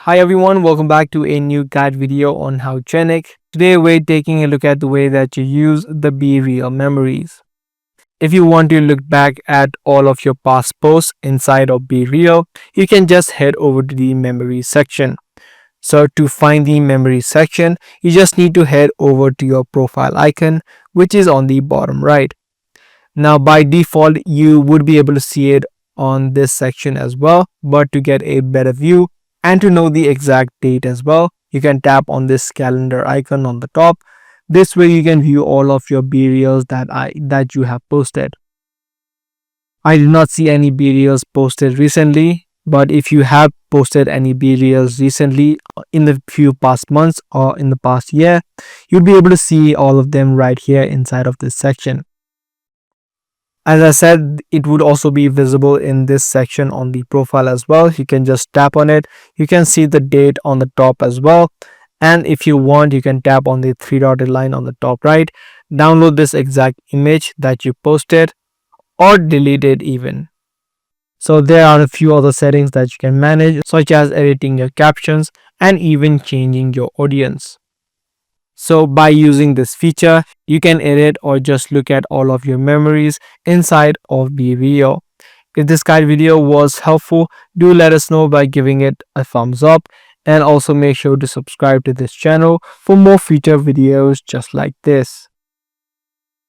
Hi everyone, welcome back to a new guide video on how Genic. Today we're taking a look at the way that you use the BeReal memories. If you want to look back at all of your past posts inside of BeReal, you can just head over to the memories section. So to find the memories section, you just need to head over to your profile icon, which is on the bottom right. Now by default, you would be able to see it on this section as well, but to get a better view and to know the exact date as well, you can tap on this calendar icon on the top. This way you can view all of your BeReals that you have posted. I did not see any BeReals posted recently, but if you have posted any BeReals recently in the few past months or in the past year, you'll be able to see all of them right here inside of this section. As I said, it would also be visible in this section on the profile as well. You can just tap on it. You can see the date on the top as well. And if you want, you can tap on the three dotted line on the top right. Download this exact image that you posted or delete it even. So there are a few other settings that you can manage, such as editing your captions and even changing your audience. So by using this feature, you can edit or just look at all of your memories inside of BeReal. If this guide video was helpful, do let us know by giving it a thumbs up, and also make sure to subscribe to this channel for more future videos just like this.